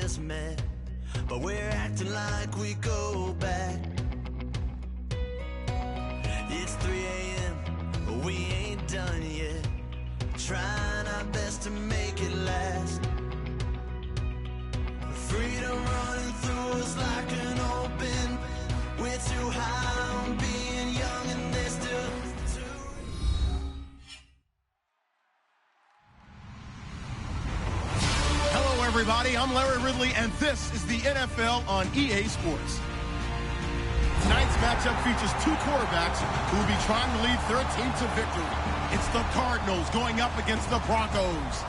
just met, but we're acting like we go back. It's 3 a.m., but we ain't done yet, trying our best to make it last. Freedom running through us like an open. We're too high on being young and they're still too. Hello, everybody. I'm Larry Ridley, and this is the NFL on EA Sports. Tonight's matchup features two quarterbacks who will be trying to lead their team to victory. It's the Cardinals going up against the Broncos.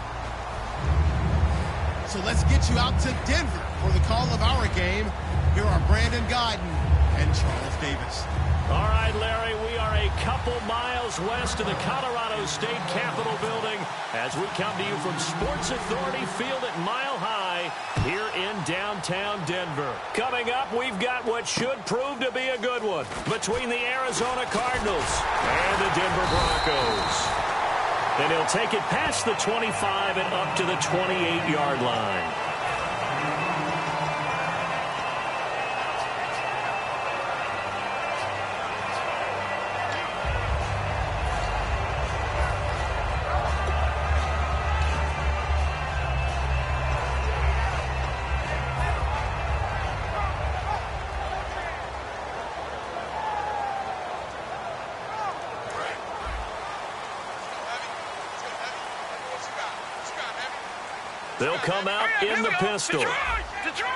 So let's get you out to Denver for the call of our game. Here are Brandon Guyton and Charles Davis. All right, Larry, we are a couple miles west of the Colorado State Capitol building as we come to you from Sports Authority Field at Mile High here in downtown Denver. Coming up, we've got what should prove to be a good one between the Arizona Cardinals and the Denver Broncos. And he'll take it past the 25 and up to the 28-yard line. They'll come out in the pistol. Detroit!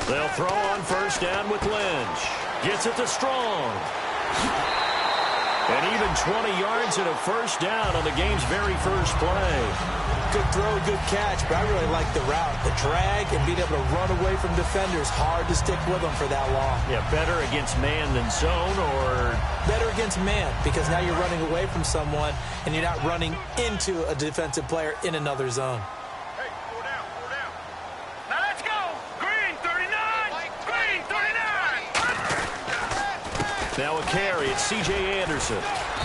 They'll throw on first down with Lynch. Gets it to Strong. And even 20 yards and a first down on the game's very first play. Good throw, good catch, but I really like the route. The drag and being able to run away from defenders. Hard to stick with them for that long. Yeah, better against man than zone, or? Better against man, because now you're running away from someone and you're not running into a defensive player in another zone. Hey, 4 down, 4 down. Now let's go. Green, 39. Green, 39. Now a carry. It's C.J. Anderson.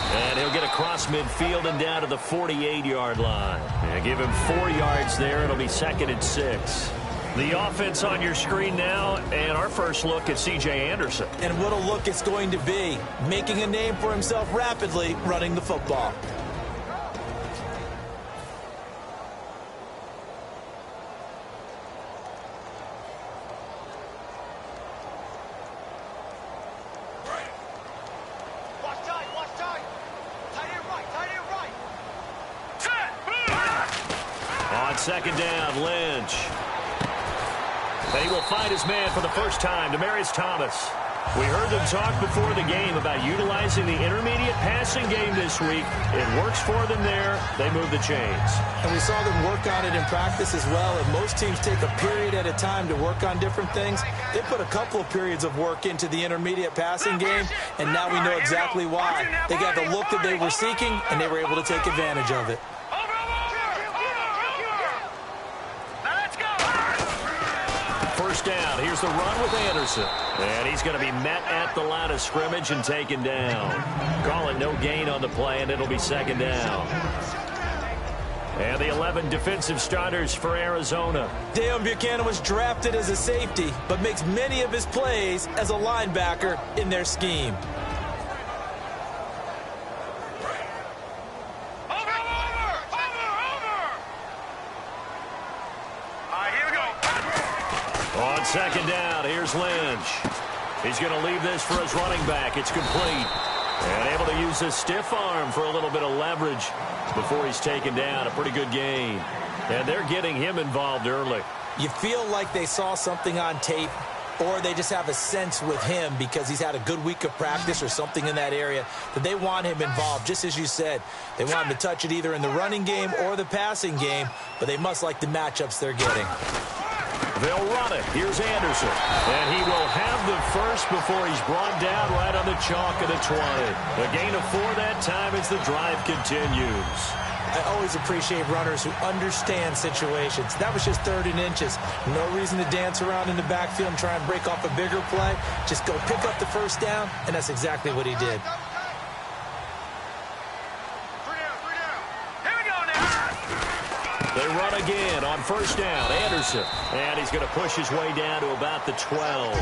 And he'll get across midfield and down to the 48-yard line. And give him 4 yards there. It'll be 2nd and 6. The offense on your screen now, and our first look at C.J. Anderson. And what a look it's going to be. Making a name for himself rapidly, running the football. Second down, Lynch. And he will find his man for the first time, Demaryius Thomas. We heard them talk before the game about utilizing the intermediate passing game this week. It works for them there. They move the chains. And we saw them work on it in practice as well. And most teams take a period at a time to work on different things. They put a couple of periods of work into the intermediate passing game, and now we know exactly why. They got the look that they were seeking, and they were able to take advantage of it. Down. Here's the run with Anderson. And he's going to be met at the line of scrimmage and taken down. Call it no gain on the play, and it'll be 2nd down. And the 11 defensive starters for Arizona. Deion Buchanan was drafted as a safety, but makes many of his plays as a linebacker in their scheme. Second down, here's Lynch. He's going to leave this for his running back. It's complete. And able to use his stiff arm for a little bit of leverage before he's taken down. A pretty good gain. And they're getting him involved early. You feel like they saw something on tape, or they just have a sense with him because he's had a good week of practice or something in that area that they want him involved. Just as you said, they want him to touch it either in the running game or the passing game, but they must like the matchups they're getting. They'll run it. Here's Anderson. And he will have the first before he's brought down right on the chalk of the 20. A gain of 4 that time as the drive continues. I always appreciate runners who understand situations. That was just 3rd and inches. No reason to dance around in the backfield and try and break off a bigger play. Just go pick up the first down, and that's exactly what he did. 3 down. Here we go now. again on first down. Anderson. And he's going to push his way down to about the 12.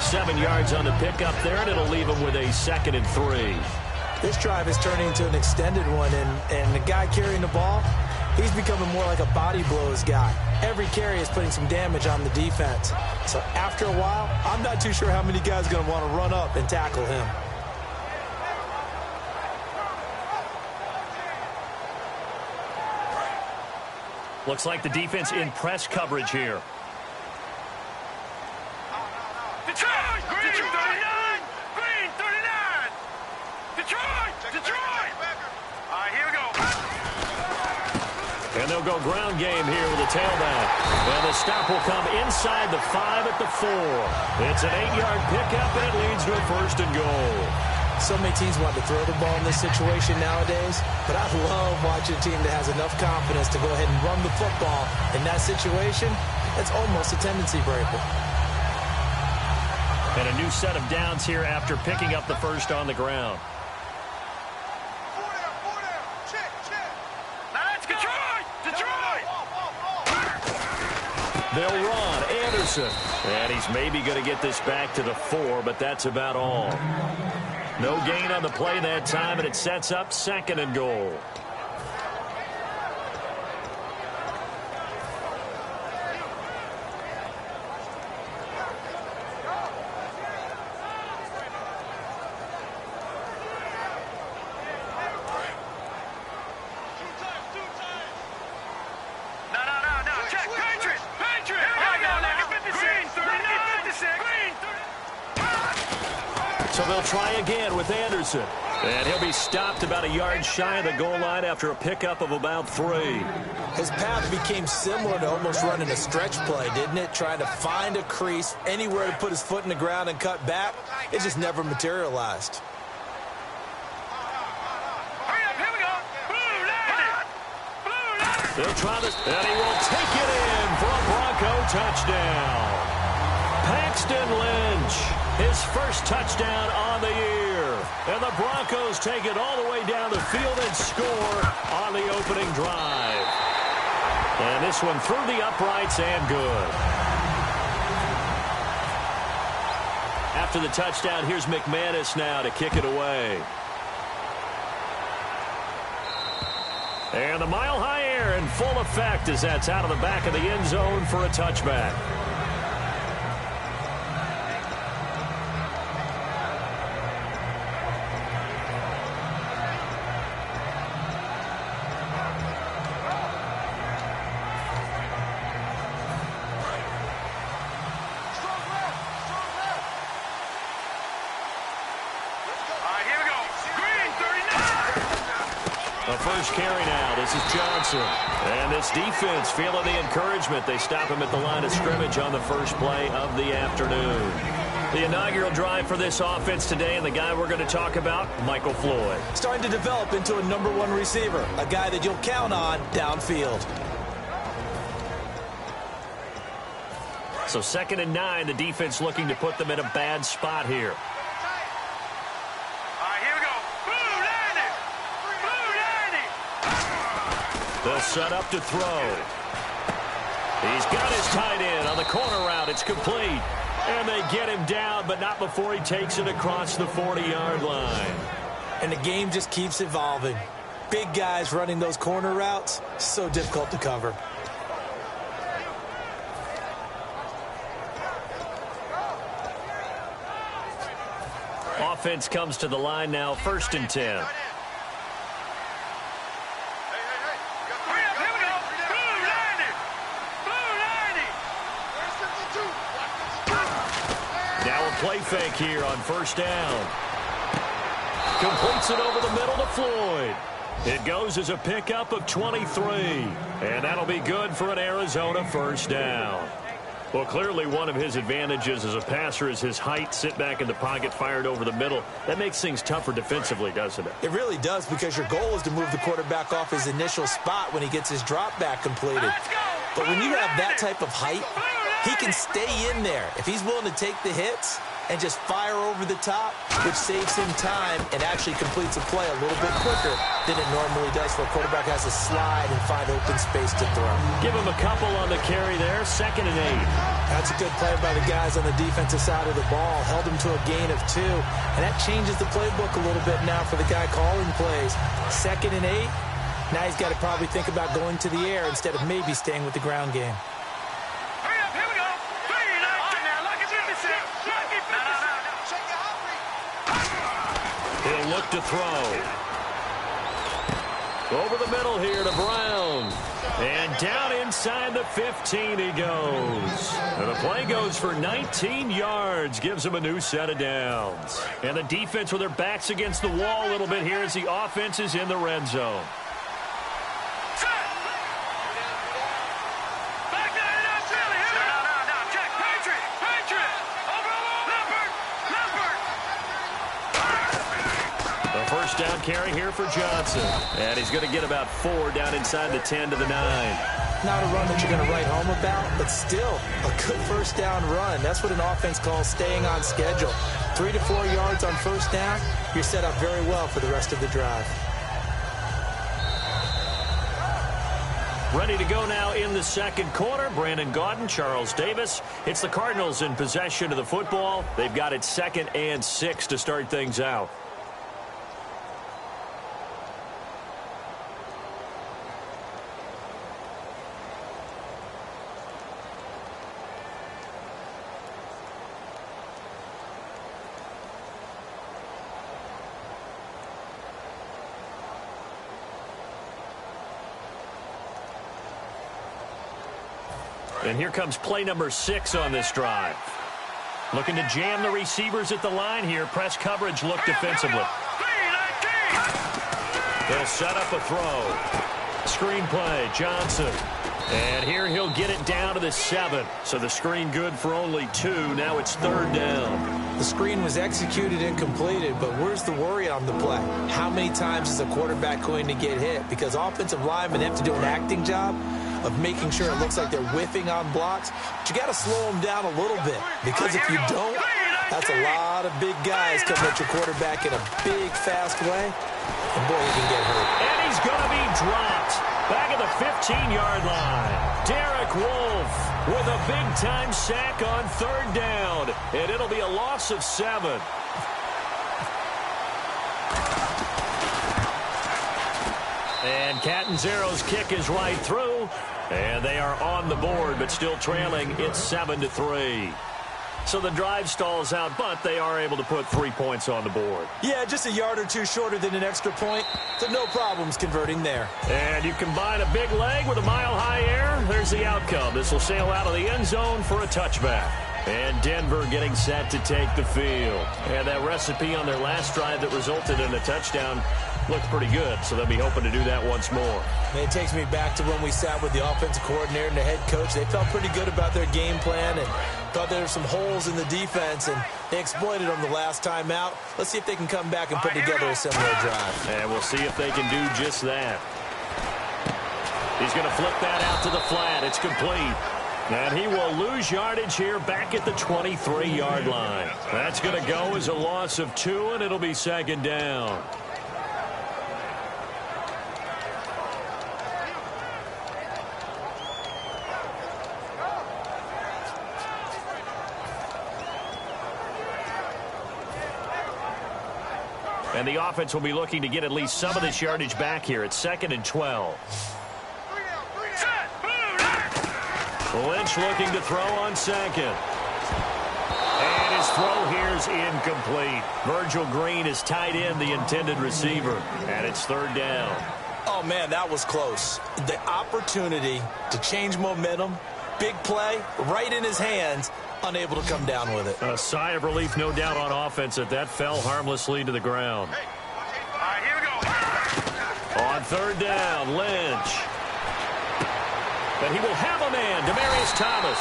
7 yards on the pickup there, and it'll leave him with a 2nd and 3. This drive is turning into an extended one, and the guy carrying the ball, he's becoming more like a body blows guy. Every carry is putting some damage on the defense. So after a while, I'm not too sure how many guys are going to want to run up and tackle him. Looks like the defense in press coverage here. Detroit! Green 39! Green 39! Detroit! Detroit! All right, here we go. And they'll go ground game here with a tailback. And the stop will come inside the 5 at the 4. It's an 8-yard pickup, and it leads to a 1st and goal. So many teams want to throw the ball in this situation nowadays, but I love watching a team that has enough confidence to go ahead and run the football. In that situation, it's almost a tendency breaker. And a new set of downs here after picking up the 1st on the ground. Check. Now let's go. Detroit! They'll run. Anderson. And he's maybe going to get this back to the 4, but that's about all. No gain on the play that time, and it sets up 2nd and goal. No. Check. Patriots! Here we go now. Green 39! 56. Green 30. So they'll try again with Anderson. And he'll be stopped about a yard shy of the goal line after a pickup of about 3. His path became similar to almost running a stretch play, didn't it? Trying to find a crease, anywhere to put his foot in the ground and cut back. It just never materialized. Hurry up, here we go. Blue line. They'll try this, and he will take it in for a Bronco touchdown. Paxton Lynch, his first touchdown on the year. And the Broncos take it all the way down the field and score on the opening drive. And this one through the uprights and good. After the touchdown, here's McManus now to kick it away. And the Mile High Air in full effect as that's out of the back of the end zone for a touchback. First carry now. This is Johnson. And this defense feeling the encouragement. They stop him at the line of scrimmage on the first play of the afternoon. The inaugural drive for this offense today, and the guy we're going to talk about, Michael Floyd. Starting to develop into a #1 receiver, a guy that you'll count on downfield. So 2nd and 9, the defense looking to put them in a bad spot here. They'll set up to throw. He's got his tight end on the corner route. It's complete. And they get him down, but not before he takes it across the 40-yard line. And the game just keeps evolving. Big guys running those corner routes, so difficult to cover. Offense comes to the line now, 1st and 10. Play fake here on 1st down. Completes it over the middle to Floyd. It goes as a pickup of 23. And that'll be good for an Arizona 1st down. Well, clearly one of his advantages as a passer is his height. Sit back in the pocket, fired over the middle. That makes things tougher defensively, doesn't it? It really does, because your goal is to move the quarterback off his initial spot when he gets his drop back completed. But when you have that type of height, he can stay in there. If he's willing to take the hits, and just fire over the top, which saves him time and actually completes a play a little bit quicker than it normally does where a quarterback has to slide and find open space to throw. Give him a couple on the carry there, 2nd and 8. That's a good play by the guys on the defensive side of the ball. Held him to a gain of 2, and that changes the playbook a little bit now for the guy calling plays. 2nd and 8. Now he's got to probably think about going to the air instead of maybe staying with the ground game. Hurry up, here we go. 3, 19. Now, look at 56. Lucky 56. He'll look to throw. Over the middle here to Brown. And down inside the 15 he goes. And the play goes for 19 yards. Gives him a new set of downs. And the defense with their backs against the wall a little bit here as the offense is in the red zone. First down carry here for Johnson. And he's going to get about 4 down inside the 10 to the 9. Not a run that you're going to write home about, but still a good first down run. That's what an offense calls staying on schedule. 3 to 4 yards on first down, you're set up very well for the rest of the drive. Ready to go now in the second quarter. Brandon Gaudin, Charles Davis. It's the Cardinals in possession of the football. They've got it 2nd and 6 to start things out. And here comes play number 6 on this drive. Looking to jam the receivers at the line here. Press coverage look defensively. They'll set up a throw. Screen play, Johnson. And here he'll get it down to the 7. So the screen good for only 2. Now it's 3rd down. The screen was executed and completed, but where's the worry on the play? How many times is a quarterback going to get hit? Because offensive linemen have to do an acting job of making sure it looks like they're whiffing on blocks. But you got to slow them down a little bit, because if you don't, that's a lot of big guys coming at your quarterback in a big, fast way. And boy, he can get hurt. And he's going to be dropped back at the 15-yard line. Derek Wolfe with a big-time sack on 3rd down. And it'll be a loss of 7. And Catanzaro's kick is right through. And they are on the board, but still trailing. It's 7-3. So the drive stalls out, but they are able to put 3 points on the board. Yeah, just a yard or 2 shorter than an extra point. So no problems converting there. And you combine a big leg with a mile-high air. There's the outcome. This will sail out of the end zone for a touchback. And Denver getting set to take the field. And that recipe on their last drive that resulted in a touchdown looked pretty good, so they'll be hoping to do that once more. And it takes me back to when we sat with the offensive coordinator and the head coach. They felt pretty good about their game plan and thought there were some holes in the defense, and they exploited them the last time out. Let's see if they can come back and put together a similar drive. And we'll see if they can do just that. He's going to flip that out to the flat. It's complete. And he will lose yardage here back at the 23-yard line. That's going to go as a loss of 2, and it'll be 2nd down. And the offense will be looking to get at least some of this yardage back here. It's 2nd and 12. Lynch looking to throw on 2nd. And his throw here is incomplete. Virgil Green is tied in the intended receiver. And it's 3rd down. Oh, man, that was close. The opportunity to change momentum, big play, right in his hands, unable to come down with it. A sigh of relief, no doubt, on offense that fell harmlessly to the ground. All right, here we go. On 3rd down, Lynch. But he will have a man, Demaryius Thomas.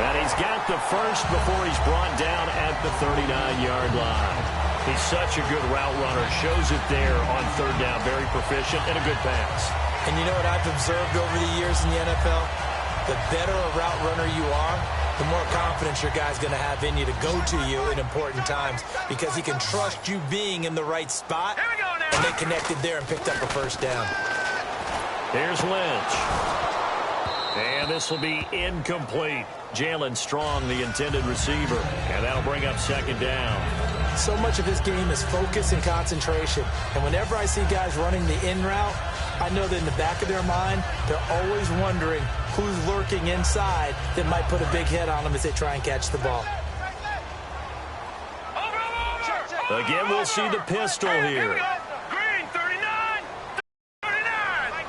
And he's got the first before he's brought down at the 39-yard line. He's such a good route runner. Shows it there on 3rd down. Very proficient and a good pass. And you know what I've observed over the years in the NFL? The better a route runner you are, the more confidence your guy's going to have in you to go to you in important times because he can trust you being in the right spot. Here we go now. And they connected there and picked up a first down. Here's Lynch. And this will be incomplete. Jalen Strong, the intended receiver. And that'll bring up second down. So much of his game is focus and concentration. And whenever I see guys running the in route, I know that in the back of their mind, they're always wondering who's lurking inside that might put a big hit on them as they try and catch the ball. Again, we'll see the pistol here. Green, 39, 39.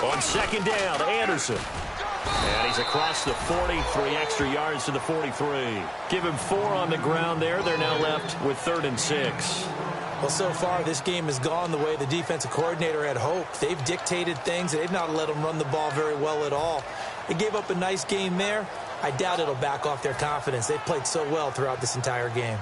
On second down, Anderson. And he's across the 40, 3 extra yards to the 43. Give him 4 on the ground there. They're now left with 3rd and 6. Well, so far, this game has gone the way the defensive coordinator had hoped. They've dictated things. They've not let them run the ball very well at all. They gave up a nice game there. I doubt it'll back off their confidence. They've played so well throughout this entire game.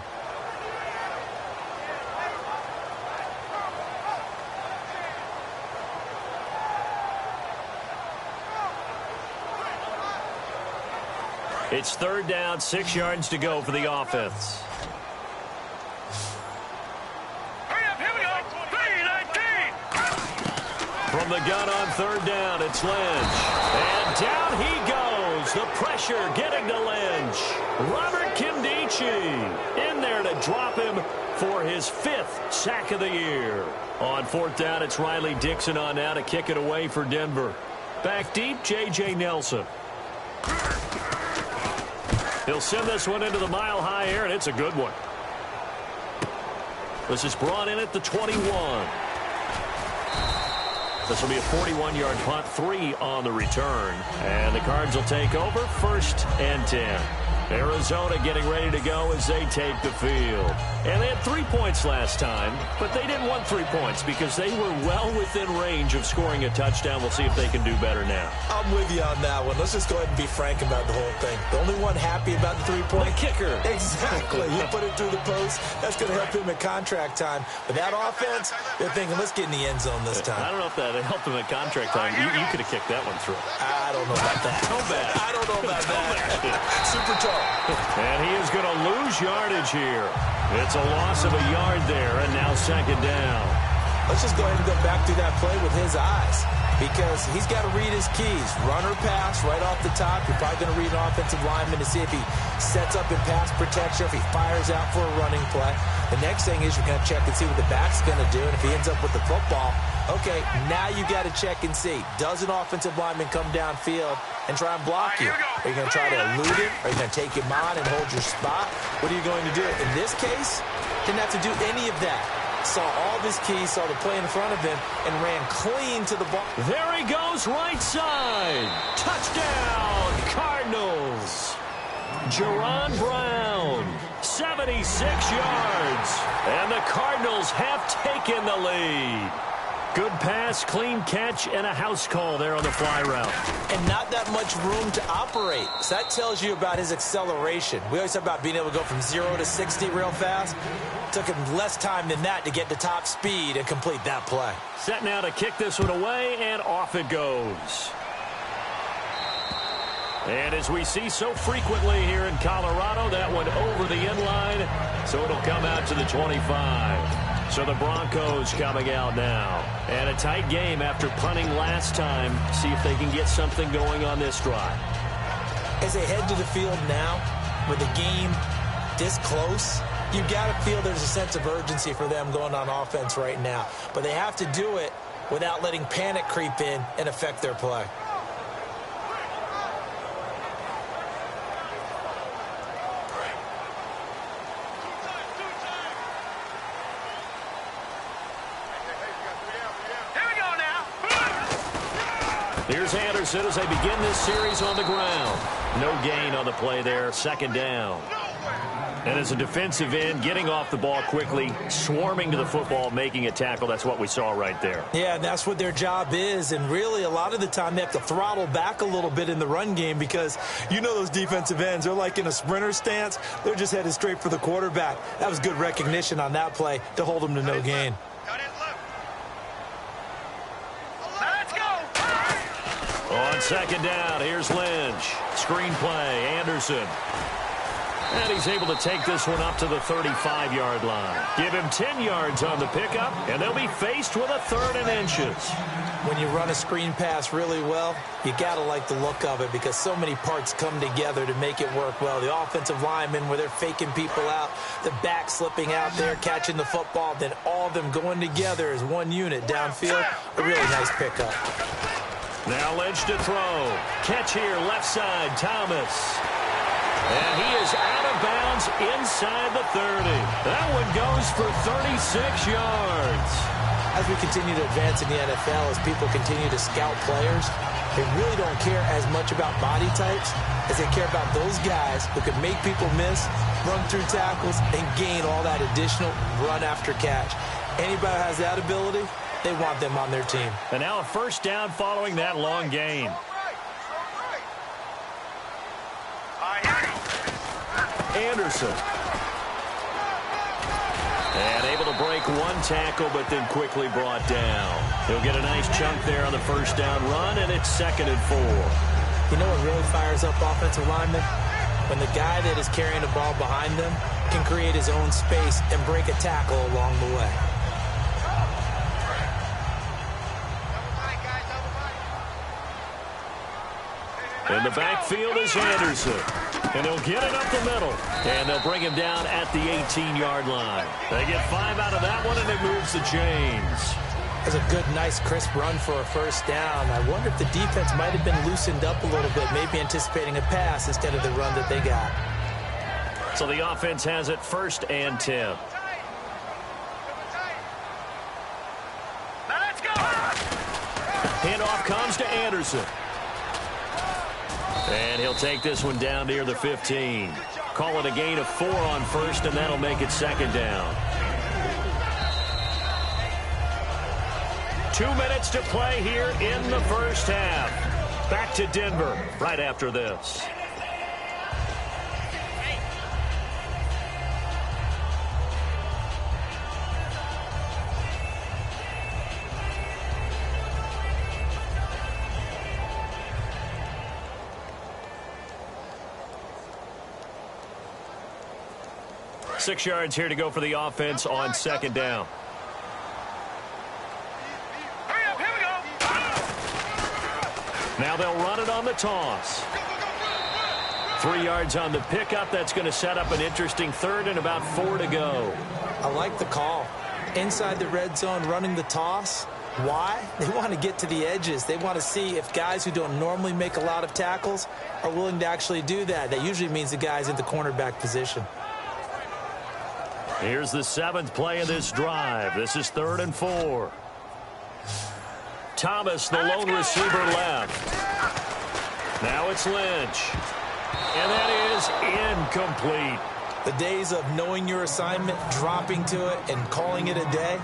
It's 3rd down, 6 yards to go for the offense. Hurry up, here we go. 3-19. From the gun on 3rd down, it's Lynch. And down he goes. The pressure getting to Lynch. Robert Nkemdiche in there to drop him for his 5th sack of the year. On 4th down, it's Riley Dixon on now to kick it away for Denver. Back deep, J.J. Nelson. He'll send this one into the mile-high air, and it's a good one. This is brought in at the 21. This will be a 41-yard punt, 3 on the return. And the Cards will take over, 1st and 10. Arizona getting ready to go as they take the field. And they had 3 points last time, but they didn't want 3 points because they were well within range of scoring a touchdown. We'll see if they can do better now. I'm with you on that one. Let's just go ahead and be frank about the whole thing. The only one happy about the 3-point kicker. Exactly. You put it through the post. That's going to help him at contract time. But that offense, they're thinking, let's get in the end zone this time. I don't know if that helped him at contract time. You could have kicked that one through. I don't know about that. So bad. I don't know about that. Super tall. And he is going to lose yardage here. It's a loss of a yard there, and now 2nd down. Let's just go ahead and go back through that play with his eyes because he's got to read his keys. Run or pass right off the top. You're probably going to read an offensive lineman to see if he sets up in pass protection, if he fires out for a running play. The next thing is you're going to check and see what the back's going to do, and if he ends up with the football, okay, now you got to check and see. Does an offensive lineman come downfield and try and block you? Are you going to try to elude him? Are you going to take him on and hold your spot? What are you going to do? In this case, didn't have to do any of that. Saw all of his keys, saw the play in front of him, and ran clean to the ball. There he goes, right side. Touchdown, Cardinals. Jaron Brown, 76 yards. And the Cardinals have taken the lead. Good pass, clean catch, and a house call there on the fly route. And not that much room to operate. So that tells you about his acceleration. We always talk about being able to go from 0 to 60 real fast. Took him less time than that to get to top speed and complete that play. Set now to kick this one away, and off it goes. And as we see so frequently here in Colorado, that one over the end line, so it'll come out to the 25. So the Broncos coming out now. And a tight game after punting last time. See if they can get something going on this drive. As they head to the field now, with the game this close, you got to feel there's a sense of urgency for them going on offense right now. But they have to do it without letting panic creep in and affect their play. Here's Anderson as they begin this series on the ground. No gain on the play there, 2nd down. And as a defensive end, getting off the ball quickly, swarming to the football, making a tackle, that's what we saw right there. Yeah, and that's what their job is. And really, a lot of the time, they have to throttle back a little bit in the run game because you know those defensive ends, they're like in a sprinter stance. They're just headed straight for the quarterback. That was good recognition on that play to hold them to no gain. On second down, here's Lynch. Screen play, Anderson. And he's able to take this one up to the 35-yard line. Give him 10 yards on the pickup, and they'll be faced with a 3rd and inches. When you run a screen pass really well, you got to like the look of it because so many parts come together to make it work well. The offensive linemen, where they're faking people out, the back slipping out there, catching the football, then all of them going together as one unit downfield. A really nice pickup. Now Lynch to throw. Catch here, left side, Thomas. And he is out of bounds inside the 30. That one goes for 36 yards. As we continue to advance in the NFL, as people continue to scout players, they really don't care as much about body types as they care about those guys who can make people miss, run through tackles, and gain all that additional run after catch. Anybody who has that ability, they want them on their team. And now a first down following that long gain. Anderson. And able to break one tackle, but then quickly brought down. He'll get a nice chunk there on the first down run, and it's 2nd and 4. You know what really fires up offensive linemen? When the guy that is carrying the ball behind them can create his own space and break a tackle along the way. In the backfield is Anderson. And they'll get it up the middle. And they'll bring him down at the 18-yard line. They get 5 out of that one, and it moves the chains. That's a good, nice, crisp run for a first down. I wonder if the defense might have been loosened up a little bit, maybe anticipating a pass instead of the run that they got. So the offense has it 1st and 10. Let's go! Handoff comes to Anderson. And he'll take this one down near the 15. Call it a gain of 4 on first, and that'll make it 2nd down. 2 minutes to play here in the first half. Back to Denver right after this. Six yards here to go for the offense on 2nd down. Hurry up, here we go! Now they'll run it on the toss. 3 yards on the pickup. That's going to set up an interesting 3rd and about 4 to go. I like the call. Inside the red zone, running the toss. Why? They want to get to the edges. They want to see if guys who don't normally make a lot of tackles are willing to actually do that. That usually means the guy's in the cornerback position. Here's the 7th play of this drive. This is 3rd and 4. Thomas, the lone receiver, left. Now it's Lynch. And that is incomplete. The days of knowing your assignment, dropping to it, and calling it a day,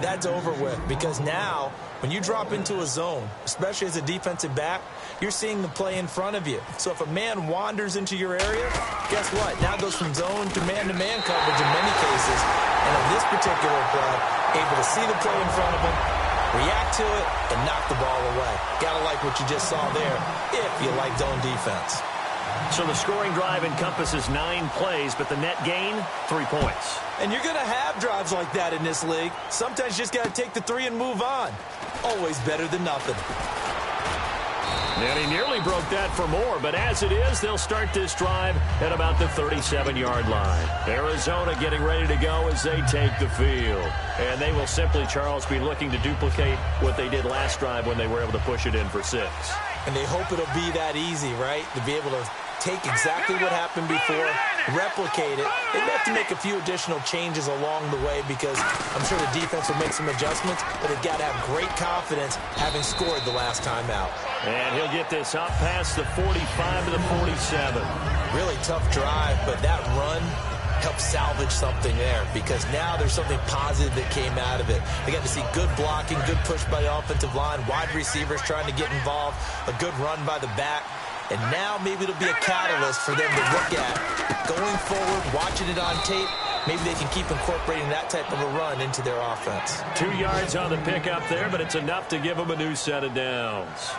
that's over with. Because now, when you drop into a zone, especially as a defensive back, you're seeing the play in front of you. So if a man wanders into your area, guess what? Now it goes from zone to man-to-man coverage in many cases. And in this particular play, able to see the play in front of him, react to it, and knock the ball away. Gotta like what you just saw there, if you like zone defense. So the scoring drive encompasses 9 plays, but the net gain, 3 points. And you're going to have drives like that in this league. Sometimes you just got to take the 3 and move on. Always better than nothing. And he nearly broke that for more, but as it is, they'll start this drive at about the 37-yard line. Arizona getting ready to go as they take the field. And they will simply, Charles, be looking to duplicate what they did last drive when they were able to push it in for 6. And they hope it'll be that easy, right? To be able to take exactly what happened before, replicate it. They may have to make a few additional changes along the way because I'm sure the defense will make some adjustments, but they've got to have great confidence having scored the last time out. And he'll get this up past the 45 to the 47. Really tough drive, but that run help salvage something there, because now there's something positive that came out of it. They got to see good blocking, good push by the offensive line, wide receivers trying to get involved, a good run by the back. And now maybe it'll be a catalyst for them to look at going forward, watching it on tape. Maybe they can keep incorporating that type of a run into their offense. 2 yards on the pickup there, but it's enough to give them a new set of downs.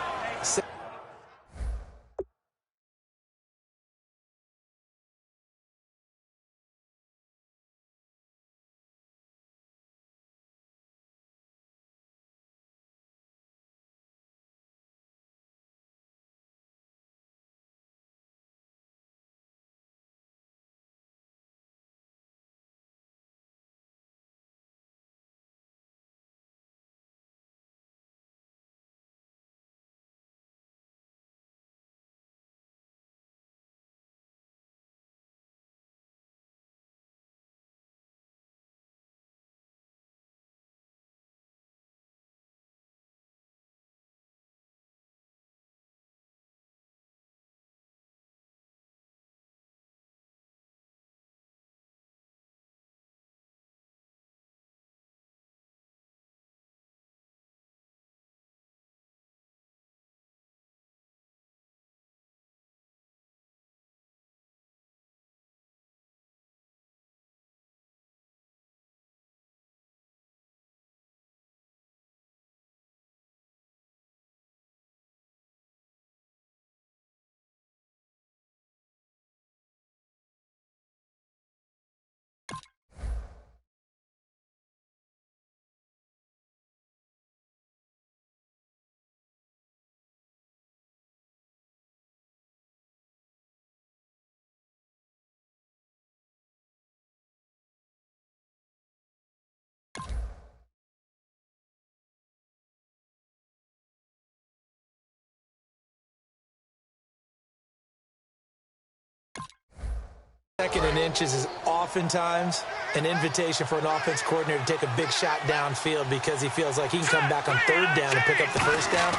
Second and inches is oftentimes an invitation for an offense coordinator to take a big shot downfield because he feels like he can come back on third down and pick up the first down.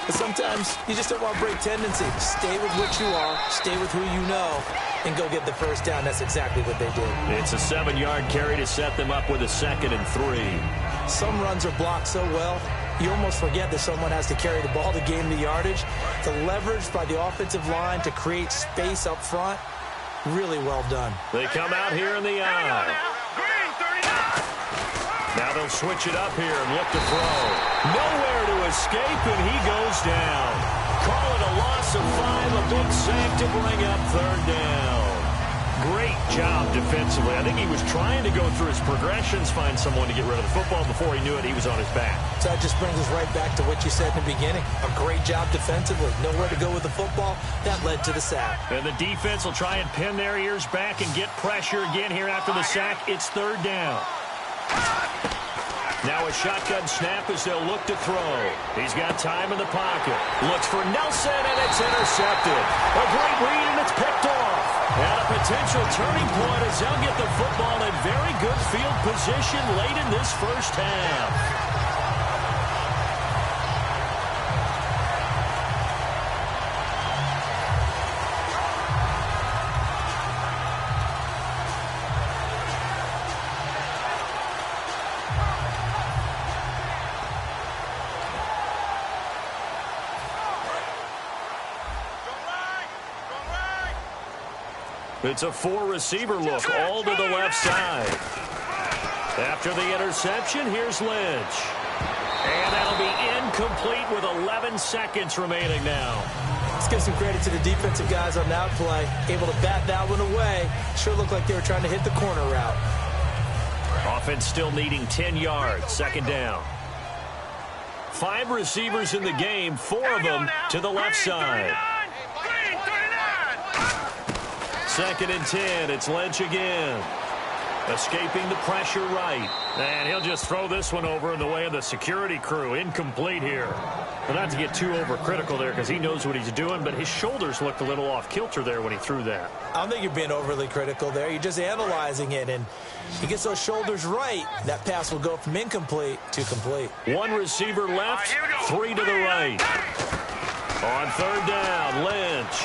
But sometimes you just don't want to break tendency. Stay with what you are, stay with who you know, and go get the first down. That's exactly what they did. It's a 7-yard carry to set them up with a 2nd and 3. Some runs are blocked so well, you almost forget that someone has to carry the ball to gain the yardage. The leverage by the offensive line to create space up front, really well done. They come out here in the eye. Now they'll switch it up here and look to throw. Nowhere to escape, and he goes down. Call it a loss of 5, a big sack to bring up 3rd down. Great job defensively. I think he was trying to go through his progressions, find someone to get rid of the football. Before he knew it, he was on his back. So that just brings us right back to what you said in the beginning. A great job defensively. Nowhere to go with the football. That led to the sack. And the defense will try and pin their ears back and get pressure again here after the sack. It's 3rd down. Now a shotgun snap as they'll look to throw. He's got time in the pocket. Looks for Nelson, and it's intercepted. A great read, and it's picked off. And a potential turning point as they'll get the football in very good field position late in this first half. It's a 4-receiver look, all to the left side. After the interception, here's Lynch. And that'll be incomplete with 11 seconds remaining now. Let's give some credit to the defensive guys on that play. Able to bat that one away. Sure looked like they were trying to hit the corner route. Offense still needing 10 yards, 2nd down. 5 receivers in the game, 4 of them to the left side. 2nd and 10, it's Lynch again. Escaping the pressure right. And he'll just throw this one over in the way of the security crew. Incomplete here. Well, not to get too overcritical there because he knows what he's doing, but his shoulders looked a little off kilter there when he threw that. I don't think you're being overly critical there. You're just analyzing it, and he gets those shoulders right. That pass will go from incomplete to complete. 1 receiver left, 3 to the right. On 3rd down, Lynch.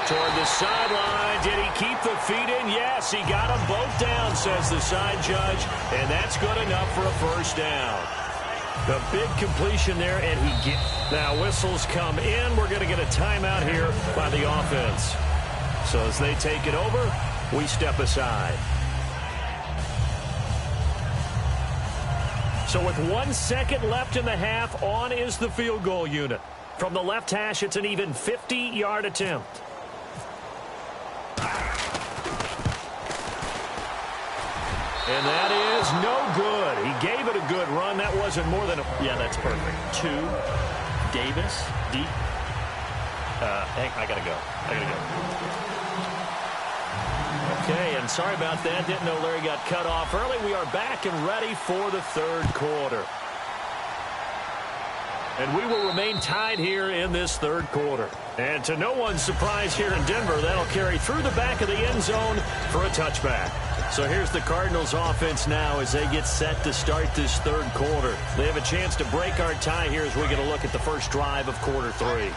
Toward the sideline. Did he keep the feet in? Yes, he got them both down, says the side judge. And that's good enough for a first down. The big completion there, and he gets. Now whistles come in. We're going to get a timeout here by the offense. So as they take it over, we step aside. So with 1 second left in the half, on is the field goal unit. From the left hash, it's an even 50-yard attempt. And that is no good. He gave it a good run. That wasn't more than a... Yeah, that's perfect. 2, Davis, deep. I got to go. Okay, and sorry about that. Didn't know Larry got cut off early. We are back and ready for the third quarter. And we will remain tied here in this third quarter. And to no one's surprise here in Denver, that'll carry through the back of the end zone for a touchback. So here's the Cardinals offense now as they get set to start this third quarter. They have a chance to break our tie here as we get a look at the first drive of quarter 3.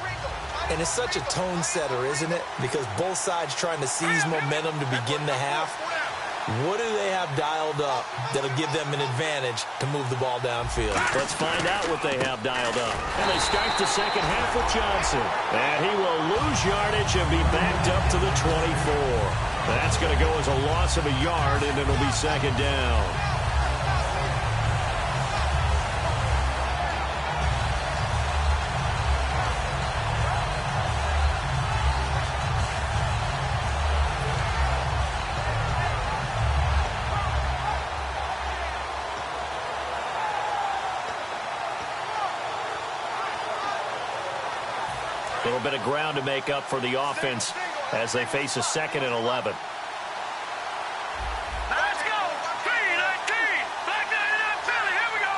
And it's such a tone setter, isn't it? Because both sides trying to seize momentum to begin the half. What do they have dialed up that'll give them an advantage to move the ball downfield? Let's find out what they have dialed up. And they start the second half with Johnson. And he will lose yardage and be backed up to the 24. That's going to go as a loss of a yard, and it'll be second down. A little bit of ground to make up for the offense as they face a 2nd and 11. Let's go. 3-19. Black 99 Philly. Here we go.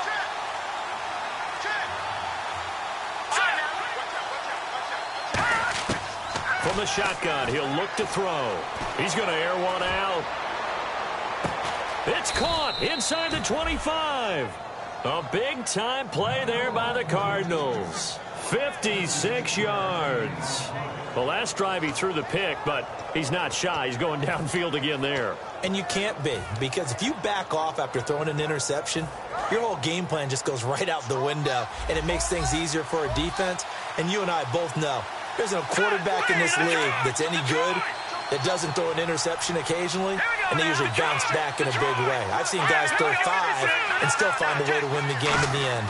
From the shotgun, he'll look to throw. He's going to air one out. It's caught inside the 25. A big-time play there by the Cardinals. 56 yards. The last drive he threw the pick, but he's not shy. He's going downfield again there. And you can't be, because if you back off after throwing an interception, your whole game plan just goes right out the window, and it makes things easier for a defense. And you and I both know there's no quarterback in this league that's any good that doesn't throw an interception occasionally, and they usually bounce back in a big way. I've seen guys throw 5 and still find a way to win the game in the end.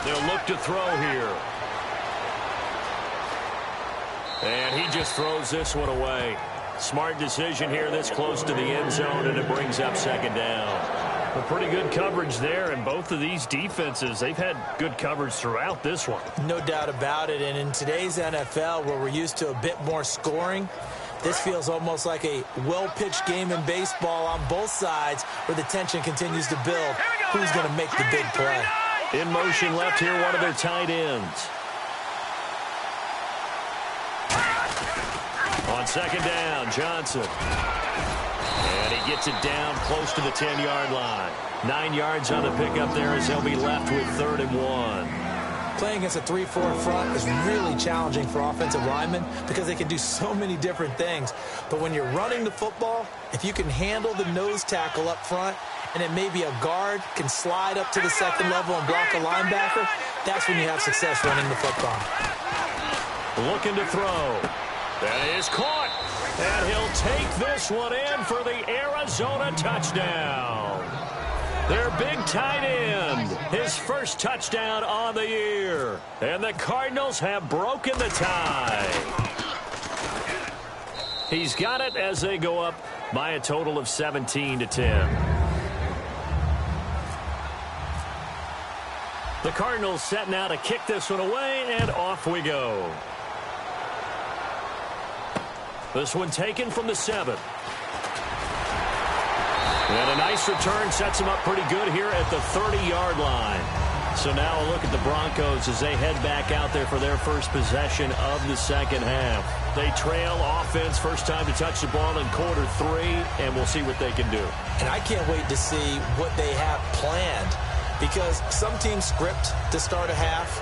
They'll look to throw here. And he just throws this one away. Smart decision here this close to the end zone, and it brings up second down. A pretty good coverage there, and both of these defenses, they've had good coverage throughout this one. No doubt about it, and in today's NFL, where we're used to a bit more scoring, this feels almost like a well-pitched game in baseball on both sides where the tension continues to build. Who's going to make the big play? In motion left here, one of their tight ends. On second down, Johnson. And he gets it down close to the 10-yard line. 9 yards on the pickup there as he'll be left with 3rd and 1. Playing against a 3-4 front is really challenging for offensive linemen because they can do so many different things. But when you're running the football, if you can handle the nose tackle up front, and then maybe a guard can slide up to the second level and block a linebacker, that's when you have success running the football. Looking to throw. That is caught. And he'll take this one in for the Arizona touchdown. Their big tight end, his first touchdown on the year. And the Cardinals have broken the tie. He's got it as they go up by a total of 17-10. The Cardinals set now to kick this one away, and off we go. This one taken from the 7. And a nice return sets them up pretty good here at the 30-yard line. So now a look at the Broncos as they head back out there for their first possession of the second half. They trail offense, first time to touch the ball in quarter 3, and we'll see what they can do. And I can't wait to see what they have planned, because some teams script to start a half.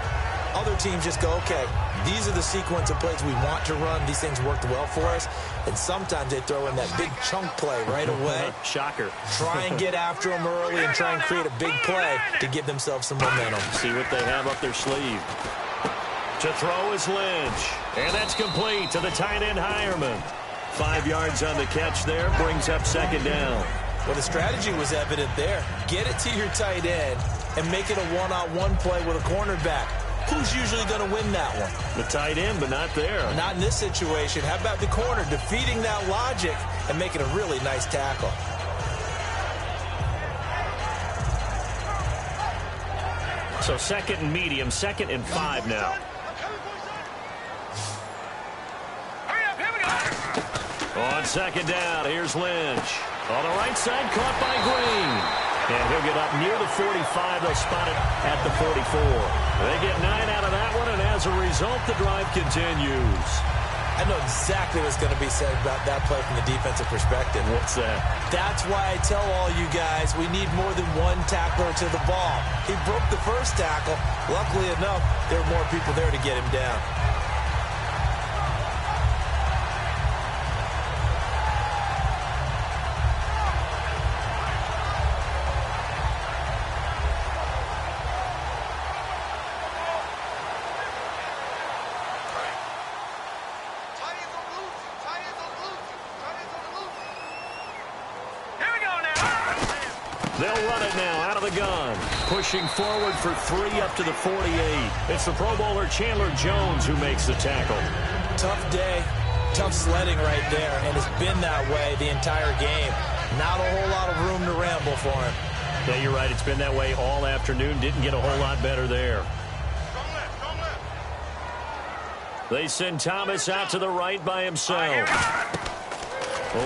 Other teams just go, okay, these are the sequence of plays we want to run. These things worked well for us. And sometimes they throw in that big chunk play right away. Shocker. Try and get after them early and try and create a big play to give themselves some momentum. See what they have up their sleeve. To throw is Lynch. And that's complete to the tight end, Hireman. 5 yards on the catch there, brings up second down. Well, the strategy was evident there. Get it to your tight end and make it a one-on-one play with a cornerback. Who's usually going to win that one? The tight end, but not there. Not in this situation. How about the corner defeating that logic and making a really nice tackle? So second and medium, 2nd and 5 now. On second down, here's Lynch. On the right side, caught by Green. And he'll get up near the 45. They'll spot it at the 44. They get 9 out of that one, and as a result, the drive continues. I know exactly what's going to be said about that play from the defensive perspective. What's that? That's why I tell all you guys we need more than one tackler to the ball. He broke the first tackle. Luckily enough, there were more people there to get him down. They'll run it now out of the gun. Pushing forward for 3 up to the 48. It's the Pro Bowler Chandler Jones who makes the tackle. Tough day, tough sledding right there, and it's been that way the entire game. Not a whole lot of room to ramble for him. Yeah, you're right. It's been that way all afternoon. Didn't get a whole lot better there. They send Thomas out to the right by himself.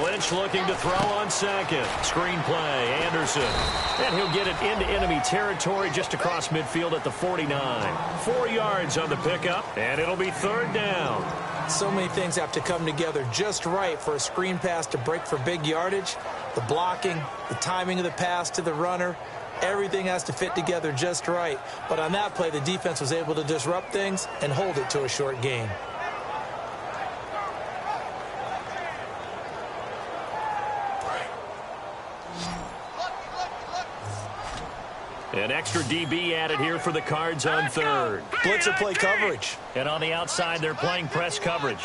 Lynch looking to throw on second. Screen play, Anderson. And he'll get it into enemy territory just across midfield at the 49. 4 yards on the pickup, and it'll be third down. So many things have to come together just right for a screen pass to break for big yardage. The blocking, the timing of the pass to the runner, everything has to fit together just right. But on that play, the defense was able to disrupt things and hold it to a short gain. An extra DB added here for the Cards on third. Blitzer play coverage. And on the outside, they're playing press coverage.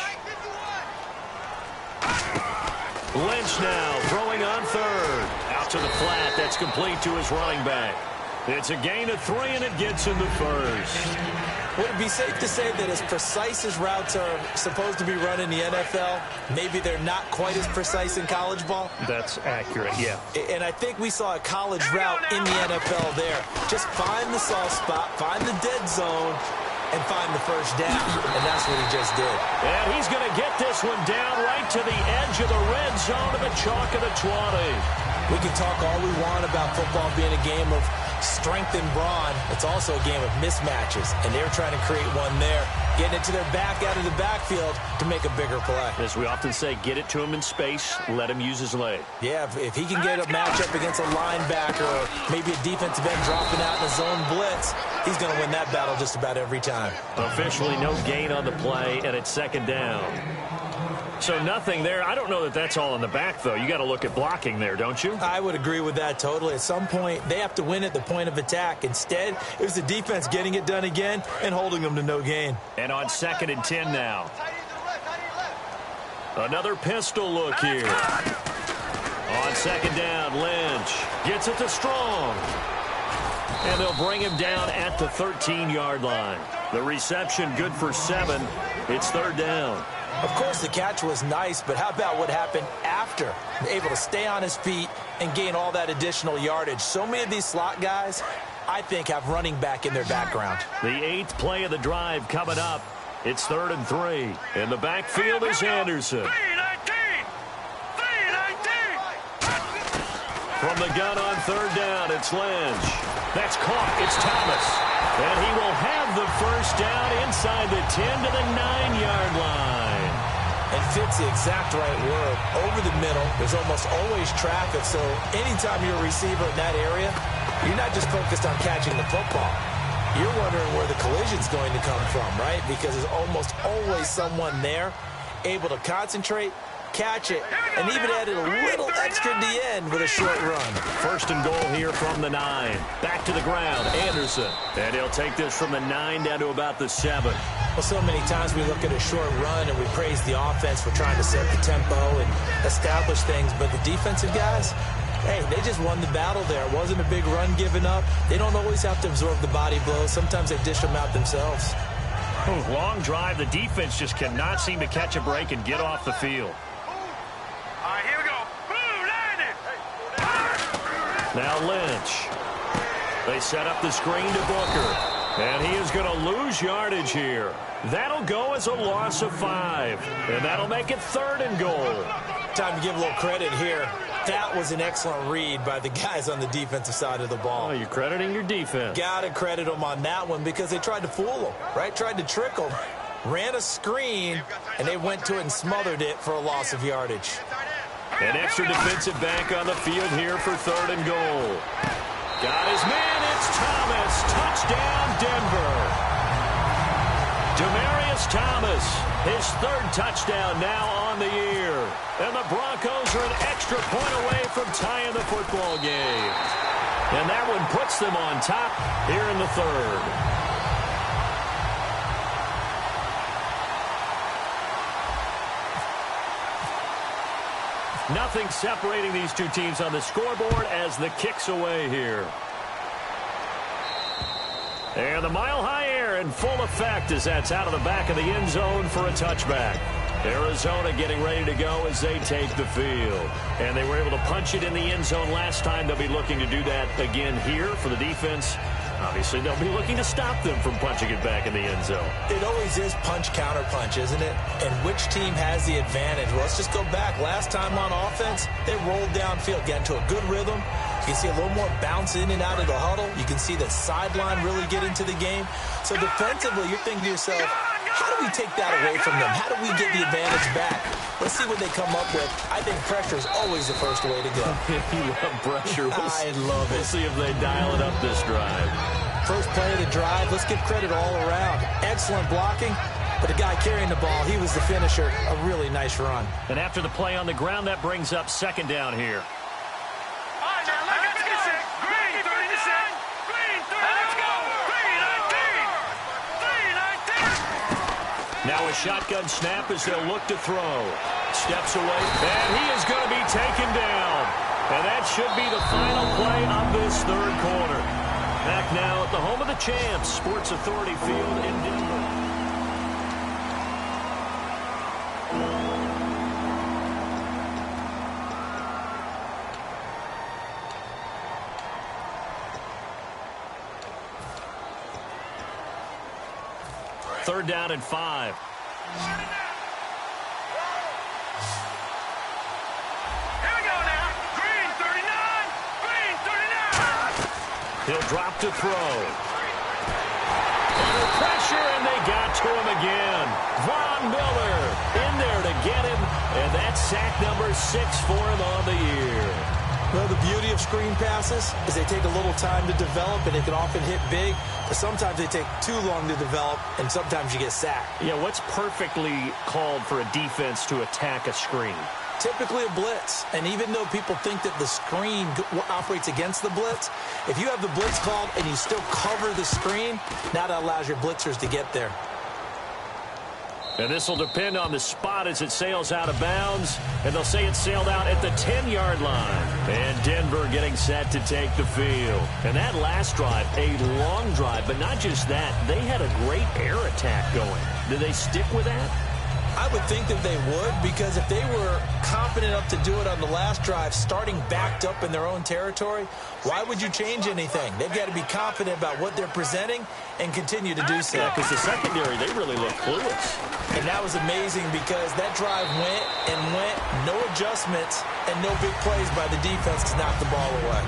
Lynch now throwing on third. Out to the flat. That's complete to his running back. It's a gain of 3, and it gets in the first. Would it be safe to say that as precise as routes are supposed to be run in the NFL, maybe they're not quite as precise in college ball? That's accurate, yeah. And I think we saw a college route in the NFL there. Just find the soft spot, find the dead zone, and find the first down. And that's what he just did. And he's going to get this one down right to the edge of the red zone to the chalk of the 20. We can talk all we want about football being a game of strength and brawn. It's also a game of mismatches, and they're trying to create one there, getting it to their back out of the backfield to make a bigger play. As we often say, get it to him in space, let him use his leg. Yeah, if he can get a matchup against a linebacker or maybe a defensive end dropping out in a zone blitz, he's going to win that battle just about every time. Officially no gain on the play, and it's second down. So nothing there. I don't know that that's all in the back, though. You got to look at blocking there, don't you? I would agree with that totally. At some point, they have to win at the point of attack. Instead, it was the defense getting it done again and holding them to no gain. And on 2nd and 10 now. Another pistol look here. On 2nd down, Lynch gets it to Strong. And they'll bring him down at the 13-yard line. The reception good for 7. It's third down. Of course, the catch was nice, but how about what happened after? Able to stay on his feet and gain all that additional yardage. So many of these slot guys, I think, have running back in their background. The 8th play of the drive coming up. It's 3rd and 3. In the backfield is Anderson. From the gun on 3rd down, it's Lynch. That's caught. It's Thomas. And he will have the first down inside the 10 to the 9-yard line. And fits the exact right word. Over the middle, there's almost always traffic, so anytime you're a receiver in that area, you're not just focused on catching the football. you're wondering where the collision's going to come from, right? Because there's almost always someone there able to concentrate, catch it, and even added a little extra at the end with a short run. First and goal here from the 9. Back to the ground, Anderson. And he'll take this from the 9 down to about the 7. Well, so many times we look at a short run and we praise the offense for trying to set the tempo and establish things, but the defensive guys, hey, they just won the battle there. It wasn't a big run given up. They don't always have to absorb the body blows. Sometimes they dish them out themselves. Long drive. The defense just cannot seem to catch a break and get off the field. All right, here we go. Boom, landed. Now Lynch. They set up the screen to Booker. And he is going to lose yardage here. That'll go as a loss of 5. And that'll make it 3rd and goal. Time to give a little credit here. That was an excellent read by the guys on the defensive side of the ball. Oh, you're crediting your defense. Got to credit them on that one because they tried to fool them, right? Tried to trick them. Ran a screen, and they went to it and smothered it for a loss of yardage. An extra defensive back on the field here for 3rd and goal. Got his man. It's Thomas. Touchdown, Denver. Demaryius Thomas, his 3rd touchdown now on the year. And the Broncos are an extra point away from tying the football game. And that one puts them on top here in the 3rd. Nothing separating these two teams on the scoreboard as the kick's away here. And the mile-high air in full effect as that's out of the back of the end zone for a touchback. Arizona getting ready to go as they take the field. And they were able to punch it in the end zone last time. They'll be looking to do that again here for the defense. Obviously, they'll be looking to stop them from punching it back in the end zone. It always is punch-counter-punch, isn't it? And which team has the advantage? Well, let's just go back. Last time on offense, they rolled downfield, got into a good rhythm. You can see a little more bounce in and out of the huddle. You can see the sideline really get into the game. So defensively, you're thinking to yourself, how do we take that away from them? How do we get the advantage back? Let's see what they come up with. I think pressure is always the first way to go. You love pressure. I love it. We'll see if they dial it up this drive. First play of the drive, let's give credit all around. Excellent blocking, but the guy carrying the ball, he was the finisher. A really nice run. And after the play on the ground, that brings up 2nd down here. All right, now let's go. Green, 39. Green, 39. Let's go. Green, 19. 19. Now a shotgun snap as they'll look to throw. Steps away, and he is going to be taken down. And that should be the final play of this 3rd quarter. Back now at the home of the champs, Sports Authority Field in Denver. Third down and 5. He'll drop to throw. Under pressure, and they got to him again. Von Miller in there to get him, and that's sack number 6 for him on the year. Well, the beauty of screen passes is they take a little time to develop, and they can often hit big, but sometimes they take too long to develop, and sometimes you get sacked. Yeah, what's perfectly called for a defense to attack a screen? Typically a blitz, and even though people think that the screen operates against the blitz, if you have the blitz called and you still cover the screen, now that allows your blitzers to get there. And this will depend on the spot as it sails out of bounds, and they'll say it sailed out at the 10-yard line. And Denver getting set to take the field. And that last drive, a long drive, but not just that, they had a great air attack going. Did they stick with that? I would think that they would, because if they were confident enough to do it on the last drive, starting backed up in their own territory, why would you change anything? They've got to be confident about what they're presenting and continue to do so. Yeah, because the secondary, they really look clueless. And that was amazing because that drive went and went, no adjustments, and no big plays by the defense to knock the ball away.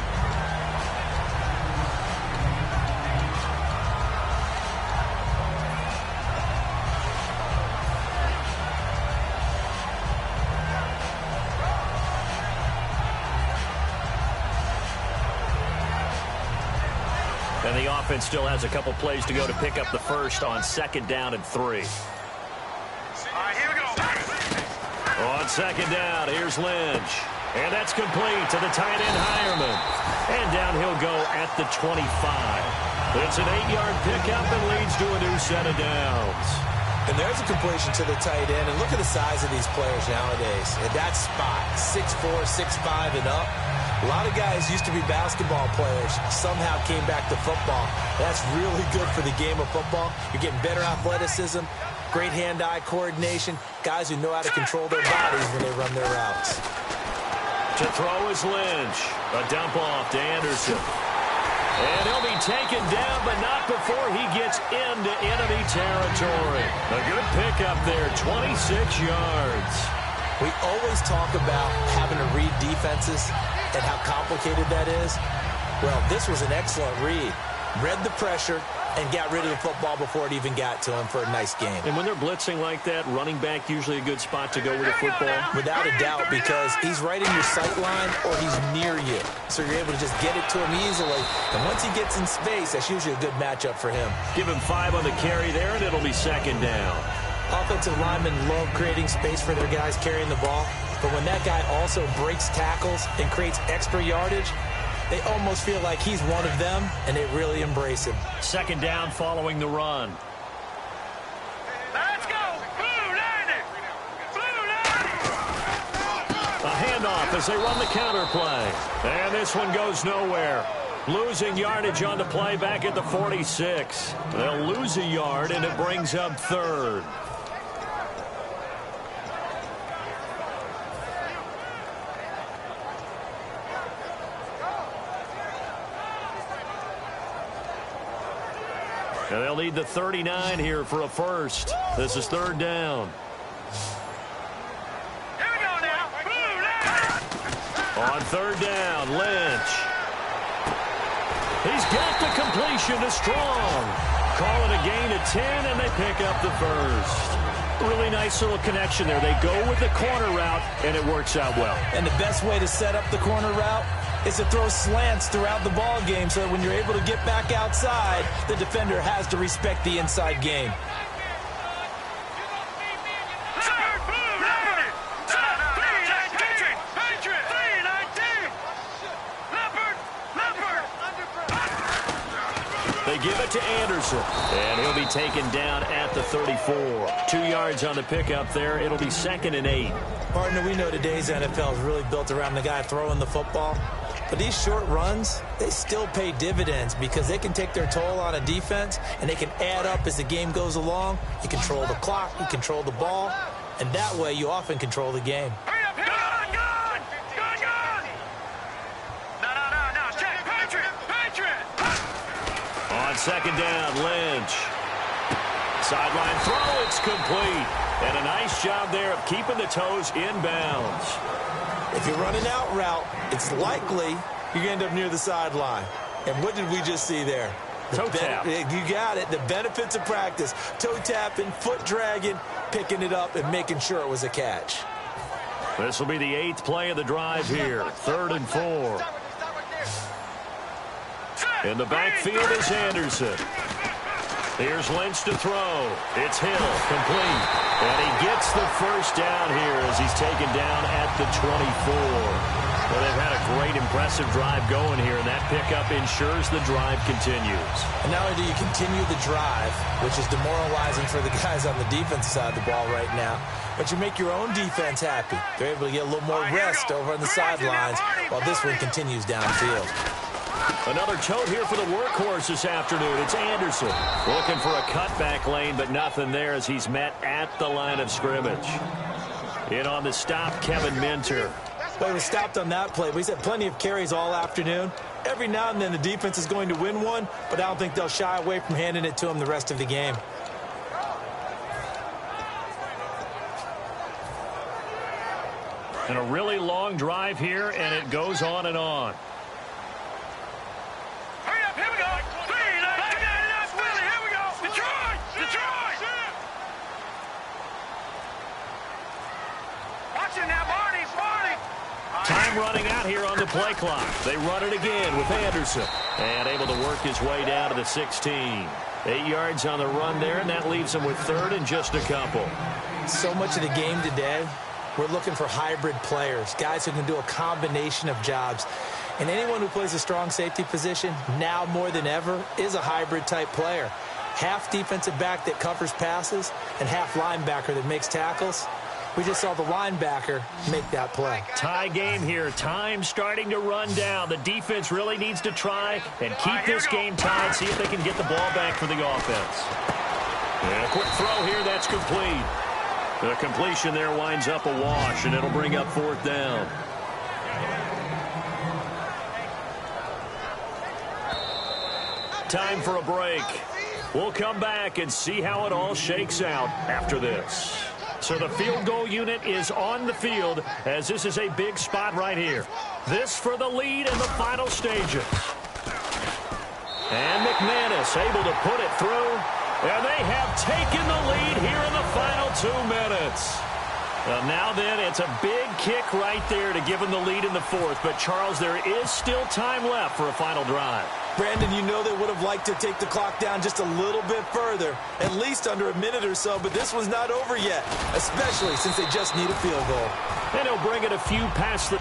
And the offense still has a couple plays to go to pick up the first on 2nd down and 3. All right, here we go. On 2nd down, here's Lynch. And that's complete to the tight end, Hireman. And down he'll go at the 25. It's an 8-yard pickup and leads to a new set of downs. And there's a completion to the tight end. And look at the size of these players nowadays. At that spot, 6'4", 6'5", and up. A lot of guys used to be basketball players, somehow came back to football. That's really good for the game of football. You're getting better athleticism, great hand-eye coordination, guys who know how to control their bodies when they run their routes. To throw is Lynch. A dump off to Anderson. And he'll be taken down, but not before he gets into enemy territory. A good pickup there, 26 yards. We always talk about having to read defenses and how complicated that is. Well, this was an excellent read. Read the pressure and got rid of the football before it even got to him for a nice game. And when they're blitzing like that, running back usually a good spot to go with the football? Without a doubt, because he's right in your sight line or he's near you. So you're able to just get it to him easily. And once he gets in space, that's usually a good matchup for him. Give him 5 on the carry there, and it'll be 2nd down. Offensive linemen love creating space for their guys carrying the ball. But when that guy also breaks tackles and creates extra yardage, they almost feel like he's one of them, and they really embrace him. 2nd down following the run. Let's go. Blue 90. Blue 90. A handoff as they run the counter play. And this one goes nowhere. Losing yardage on the play back at the 46. They'll lose a yard, and it brings up 3rd. And they'll need the 39 here for a first. This is 3rd down. Here we go now. Blue 90. On 3rd down, Lynch. He's got the completion to Strong. Call it a gain of 10, and they pick up the first. Really nice little connection there. They go with the corner route, and it works out well. And the best way to set up the corner route is to throw slants throughout the ball game so that when you're able to get back outside, the defender has to respect the inside game. They give it to Anderson, and he'll be taken down at the 34. 2 yards on the pickup there. It'll be 2nd and 8. Partner, we know today's NFL is really built around the guy throwing the football. But these short runs, they still pay dividends because they can take their toll on a defense, and they can add up as the game goes along. You control the clock, you control the ball, and that way you often control the game. Hurry up, gun! No, check, Patriot! On 2nd down, Lynch. Sideline throw, it's complete. And a nice job there of keeping the toes inbounds. If you're running out route, it's likely you're going to end up near the sideline. And what did we just see there? Toe tap. You got it. The benefits of practice. Toe tapping, foot dragging, picking it up, and making sure it was a catch. This will be the 8th play of the drive here. 3rd and 4. In the backfield is Anderson. Here's Lynch to throw. It's Hill, complete. And he gets the first down here as he's taken down at the 24. Well, they've had a great, impressive drive going here, and that pickup ensures the drive continues. And not only do you continue the drive, which is demoralizing for the guys on the defensive side of the ball right now, but you make your own defense happy. They're able to get a little more rest over on the sidelines while this one continues downfield. Another tote here for the workhorse this afternoon. It's Anderson looking for a cutback lane, but nothing there as he's met at the line of scrimmage. In on the stop, Kevin Minter. Well, he was stopped on that play, but he's had plenty of carries all afternoon. Every now and then the defense is going to win one, but I don't think they'll shy away from handing it to him the rest of the game. And a really long drive here, and it goes on and on. Hurry up, here we go. Willie, here we go. Detroit! Watch it now, Barney. Time running out here on the play clock. They run it again with Anderson. And able to work his way down to the 16. 8 yards on the run there, and that leaves him with third and just a couple. So much of the game today, we're looking for hybrid players, guys who can do a combination of jobs. And anyone who plays a strong safety position, now more than ever, is a hybrid-type player. Half defensive back that covers passes and half linebacker that makes tackles. We just saw the linebacker make that play. Tie game here. Time starting to run down. The defense really needs to try and keep this game tied, see if they can get the ball back for the offense. And a quick throw here. That's complete. The completion there winds up a wash, and it'll bring up fourth down. Time for a break. We'll come back and see how it all shakes out after this. So the field goal unit is on the field as this is a big spot right here. This for the lead in the final stages. And McManus able to put it through. And they have taken the lead here in the final 2 minutes. Well, now then, it's a big kick right there to give them the lead in the fourth. But, Charles, there is still time left for a final drive. Brandon, you know they would have liked to take the clock down just a little bit further, at least under a minute or so, but this one's not over yet, especially since they just need a field goal. And he'll bring it a few past the...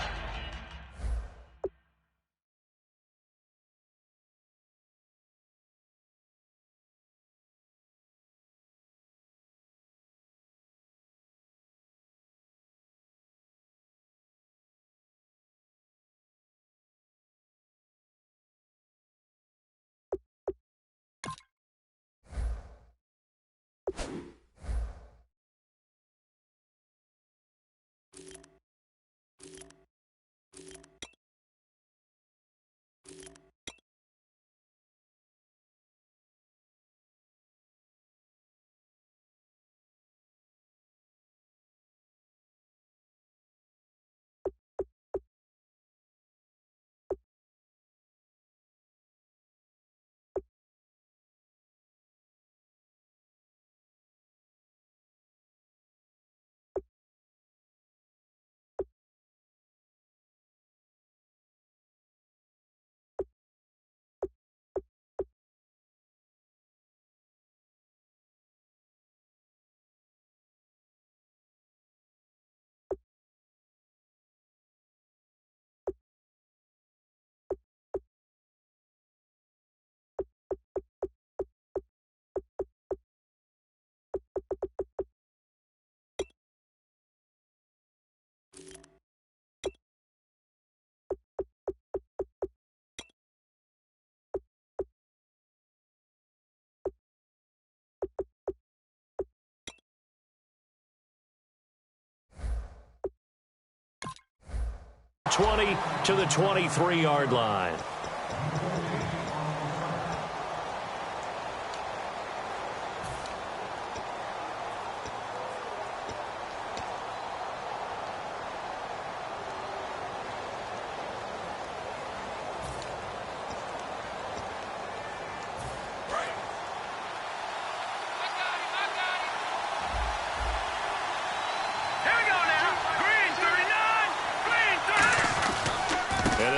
...20 to the 23-yard line.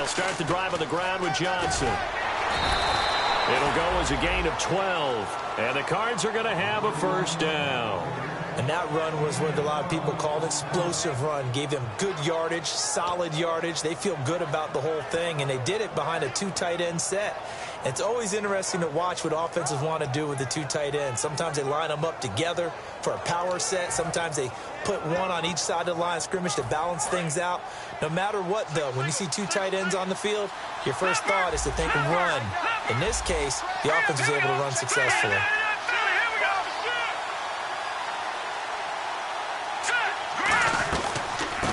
Start the drive on the ground with Johnson. It'll go as a gain of 12. And the Cards are going to have a first down. And that run was what a lot of people called explosive run. Gave them good yardage, solid yardage. They feel good about the whole thing, and they did it behind a 2 tight end set. It's always interesting to watch what offenses want to do with the 2 tight ends. Sometimes they line them up together for a power set. Sometimes they put one on each side of the line of scrimmage to balance things out. No matter what, though, when you see 2 tight ends on the field, your first thought is to think run. In this case, the offense was able to run successfully.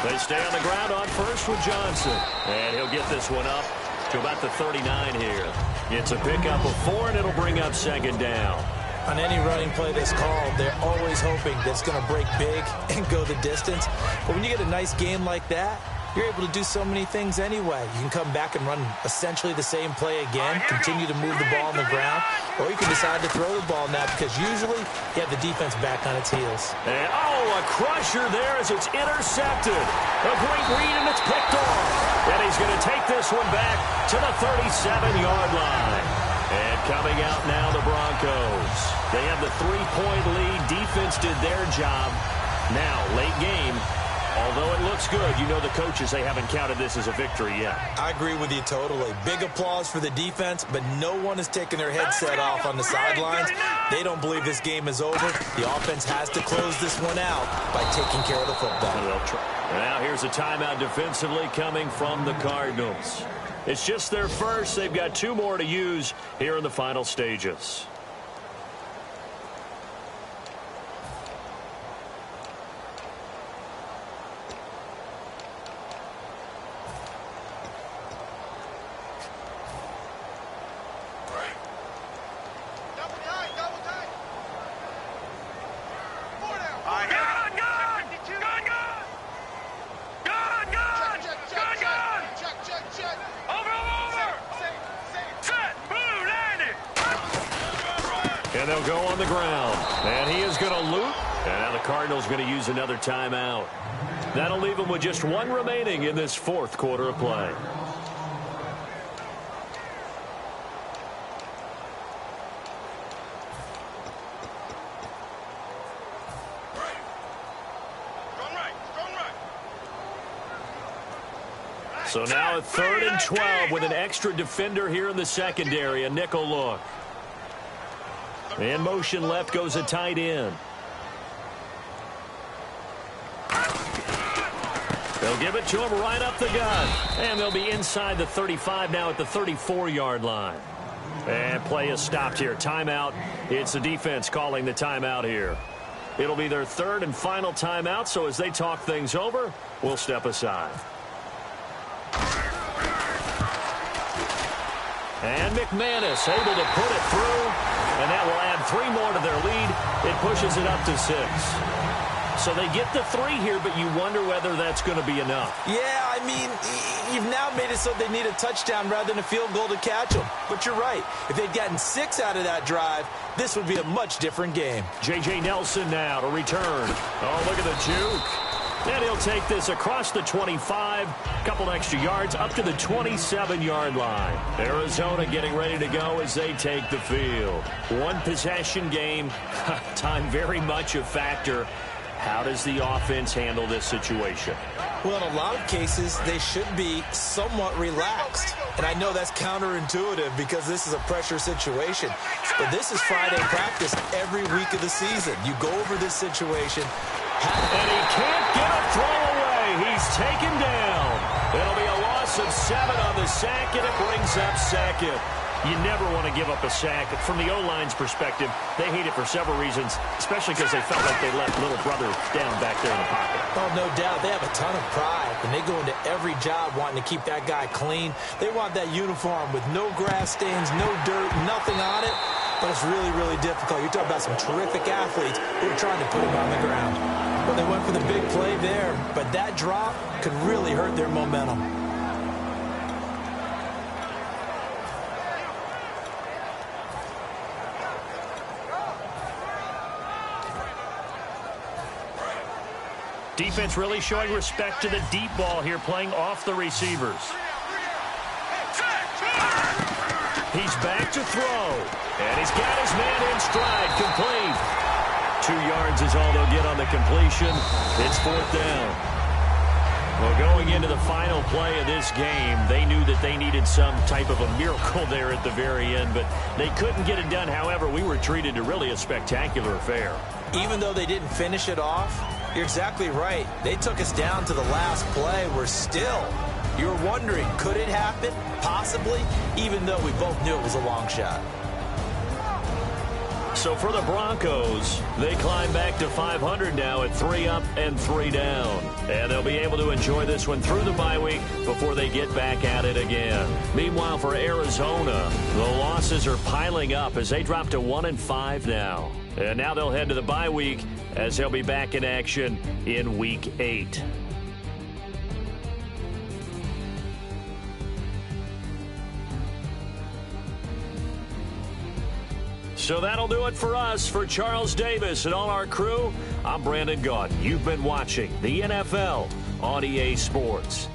They stay on the ground on first with Johnson. And he'll get this one up to about the 39 here. It's a pickup of 4, and it'll bring up second down. On any running play that's called, they're always hoping that it's going to break big and go the distance. But when you get a nice game like that, you're able to do so many things anyway. You can come back and run essentially the same play again, continue to move the ball on the ground. or you can decide to throw the ball now because usually you have the defense back on its heels. And, a crusher there as it's intercepted. A great read, and it's picked off. And he's going to take this one back to the 37-yard line. And coming out now, the Broncos. They have the 3-point lead. Defense did their job. Now, late game. Although it looks good, you know the coaches, they haven't counted this as a victory yet. I agree with you totally. Big applause for the defense, but no one is taking their headset off on the sidelines. They don't believe this game is over. The offense has to close this one out by taking care of the football. Now here's a timeout defensively coming from the Cardinals. It's just their first. They've got 2 more to use here in the final stages. And they'll go on the ground. And he is going to loop. And now the Cardinals going to use another timeout. That'll leave them with just 1 remaining in this 4th quarter of play. So now a 3rd and 12 with an extra defender here in the secondary. A nickel look. In motion left goes a tight end. They'll give it to him right up the gut. And they'll be inside the 35 now at the 34-yard line. And play is stopped here. Timeout. It's the defense calling the timeout here. It'll be their 3rd and final timeout, so as they talk things over, we'll step aside. And McManus able to put it through, and that will add 3 more to their lead. It pushes it up to 6. So they get the 3 here, but you wonder whether that's going to be enough. Yeah, I mean, you've now made it so they need a touchdown rather than a field goal to catch them. But you're right. If they'd gotten 6 out of that drive, this would be a much different game. J.J. Nelson now to return. Oh, look at the juke. And he'll take this across the 25, couple extra yards, up to the 27-yard line. Arizona getting ready to go as they take the field. 1 possession game, time very much a factor. How does the offense handle this situation? Well, in a lot of cases, they should be somewhat relaxed. And I know that's counterintuitive because this is a pressure situation. But this is Friday practice every week of the season. You go over this situation. And he can't get a throw away. He's taken down. It'll be a loss of 7 on the sack, and it brings up 2nd. You never want to give up a sack. From the O-line's perspective, they hate it for several reasons, especially because they felt like they let little brother down back there in the pocket. Oh, no doubt. They have a ton of pride, and they go into every job wanting to keep that guy clean. They want that uniform with no grass stains, no dirt, nothing on it. But it's really, really difficult. You're talking about some terrific athletes who are trying to put him on the ground. Well, they went for the big play there, but that drop could really hurt their momentum. Defense really showing respect to the deep ball here, playing off the receivers. He's back to throw. And he's got his man in stride, complete. 2 yards is all they'll get on the completion. It's 4th down. Well, going into the final play of this game, they knew that they needed some type of a miracle there at the very end, but they couldn't get it done. However, we were treated to really a spectacular affair. Even though they didn't finish it off, you're exactly right. They took us down to the last play. We're still, you're wondering, could it happen? Possibly, even though we both knew it was a long shot. So for the Broncos, they climb back to 500 now at 3 up and 3 down. And they'll be able to enjoy this one through the bye week before they get back at it again. Meanwhile, for Arizona, the losses are piling up as they drop to 1-5 now. And now they'll head to the bye week as they'll be back in action in Week 8. So that'll do it for us. For Charles Davis and all our crew, I'm Brandon Gaudin. You've been watching the NFL on EA Sports.